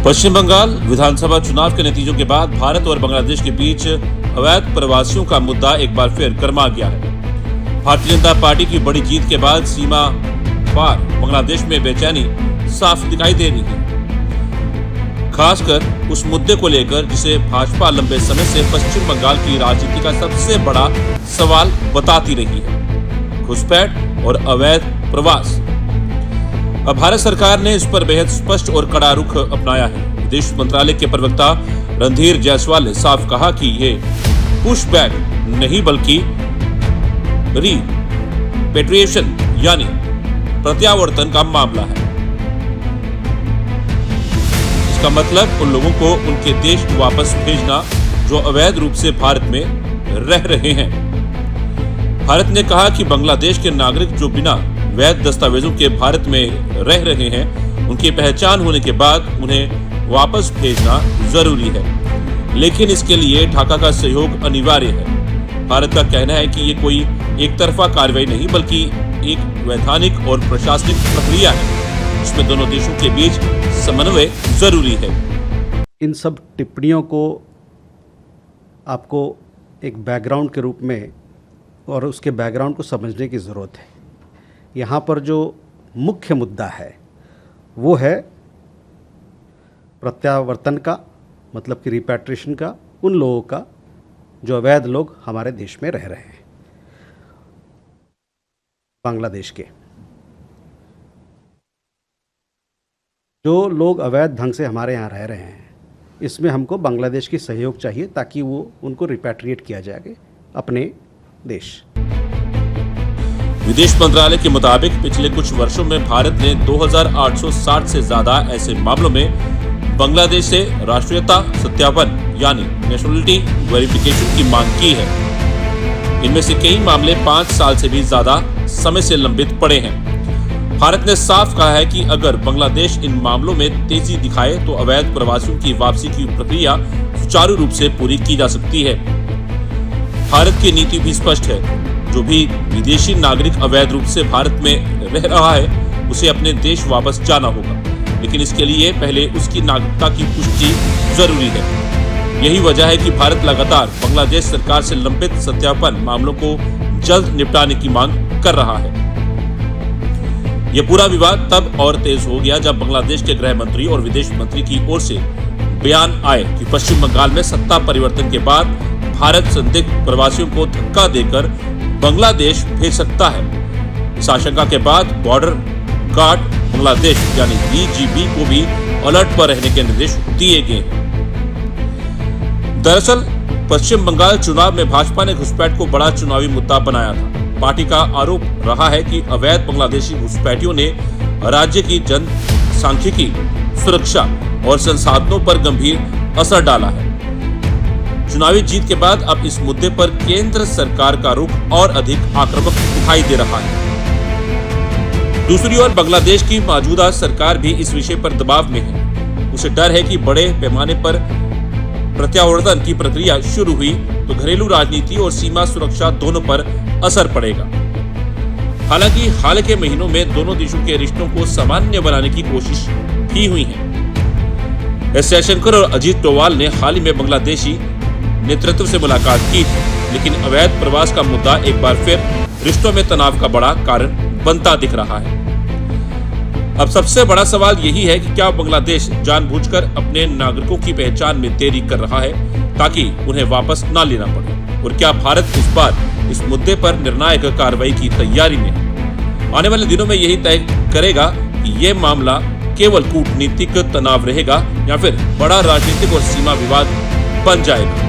पश्चिम बंगाल विधानसभा चुनाव के नतीजों के बाद भारत और बांग्लादेश के बीच अवैध प्रवासियों का मुद्दा एक बार फिर गर्मा गया है। भारतीय जनता पार्टी की बड़ी जीत के बाद सीमा पार बांग्लादेश में बेचैनी साफ दिखाई दे रही है, खासकर उस मुद्दे को लेकर जिसे भाजपा लंबे समय से पश्चिम बंगाल की राजनीति का सबसे बड़ा सवाल बताती रही है, घुसपैठ और अवैध प्रवास। अब भारत सरकार ने इस पर बेहद स्पष्ट और कड़ा रुख अपनाया है। विदेश मंत्रालय के प्रवक्ता रणधीर जायसवाल ने साफ कहा कि ये पुशबैक नहीं बल्कि रिपेट्रिएशन यानी प्रत्यावर्तन का मामला है। इसका मतलब उन लोगों को उनके देश वापस भेजना जो अवैध रूप से भारत में रह रहे हैं। भारत ने कहा कि बांग्लादेश के नागरिक जो बिना वैध दस्तावेजों के भारत में रह रहे हैं, उनकी पहचान होने के बाद उन्हें वापस भेजना जरूरी है, लेकिन इसके लिए ढाका का सहयोग अनिवार्य है। भारत का कहना है कि ये कोई एक तरफा कार्रवाई नहीं बल्कि एक वैधानिक और प्रशासनिक प्रक्रिया है, जिसमें दोनों देशों के बीच समन्वय जरूरी है। इन सब टिप्पणियों को आपको एक बैकग्राउंड के रूप में और उसके बैकग्राउंड को समझने की ज़रूरत है। यहाँ पर जो मुख्य मुद्दा है वो है प्रत्यावर्तन का, मतलब कि रिपैट्रिएशन का, उन लोगों का जो अवैध लोग हमारे देश में रह रहे हैं, बांग्लादेश के। जो लोग अवैध ढंग से हमारे यहाँ रह रहे हैं, इसमें हमको बांग्लादेश की सहयोग चाहिए ताकि वो उनको रिपैट्रिएट किया जाए अपने देश। विदेश मंत्रालय के मुताबिक पिछले कुछ वर्षों में भारत ने 2860 से ज्यादा ऐसे मामलों में बांग्लादेश से राष्ट्रीयता सत्यापन यानी नेशनलिटी वेरिफिकेशन की मांग की है। इनमें से कई मामले 5 साल से भी ज्यादा समय से लंबित पड़े हैं। भारत ने साफ कहा है कि अगर बांग्लादेश इन मामलों में तेजी दिखाए तो अवैध प्रवासियों की वापसी की प्रक्रिया सुचारू रूप से पूरी की जा सकती है। भारत की नीति भी स्पष्ट है, जो भी विदेशी नागरिक अवैध रूप से भारत में रह रहा है उसे अपने देश वापस जाना होगा, लेकिन इसके लिए पहले उसकी नागरिकता की पुष्टि जरूरी है। यही वजह है कि भारत लगातार बांग्लादेश सरकार से लंबित सत्यापन मामलों को जल्द निपटाने की मांग कर रहा है। यह पूरा विवाद तब और तेज हो गया जब बांग्लादेश के गृह मंत्री और विदेश मंत्री की ओर से बयान आए कि पश्चिम बंगाल में सत्ता परिवर्तन के बाद भारत संदिग्ध प्रवासियों को धक्का देकर बांग्लादेश भेज सकता है। इस आशंका के बाद बॉर्डर गार्ड बांग्लादेश यानी BGB को भी अलर्ट पर रहने के निर्देश दिए गए हैं। दरअसल पश्चिम बंगाल चुनाव में भाजपा ने घुसपैठ को बड़ा चुनावी मुद्दा बनाया था। पार्टी का आरोप रहा है कि अवैध बांग्लादेशी घुसपैठियों ने राज्य की जनसांख्यिकी, सुरक्षा और संसाधनों पर गंभीर असर डाला है। चुनावी जीत के बाद अब इस मुद्दे पर केंद्र सरकार का रुख और अधिक आक्रामक दिखाई दे रहा है। दूसरी ओर बांग्लादेश की मौजूदा सरकार भी इस विषय पर दबाव में है। उसे डर है कि बड़े पैमाने पर प्रत्यावर्तन की प्रक्रिया शुरू हुई तो घरेलू राजनीति और सीमा सुरक्षा दोनों पर असर पड़ेगा। हालांकि हाल के महीनों में दोनों देशों के रिश्तों को सामान्य बनाने की कोशिश भी हुई है। एस जयशंकर और अजीत डोवाल ने हाल ही में बांग्लादेशी नेतृत्व से मुलाकात की थी, लेकिन अवैध प्रवास का मुद्दा एक बार फिर रिश्तों में तनाव का बड़ा कारण बनता दिख रहा है। अब सबसे बड़ा सवाल यही है कि क्या बांग्लादेश जानबूझकर अपने नागरिकों की पहचान में देरी कर रहा है ताकि उन्हें वापस न लेना पड़े, और क्या भारत इस बार इस मुद्दे पर निर्णायक कार्रवाई की तैयारी में है। आने वाले दिनों में यही तय करेगा कि यह मामला केवल कूटनीतिक तनाव रहेगा या फिर बड़ा राजनीतिक और सीमा विवाद बन जाएगा।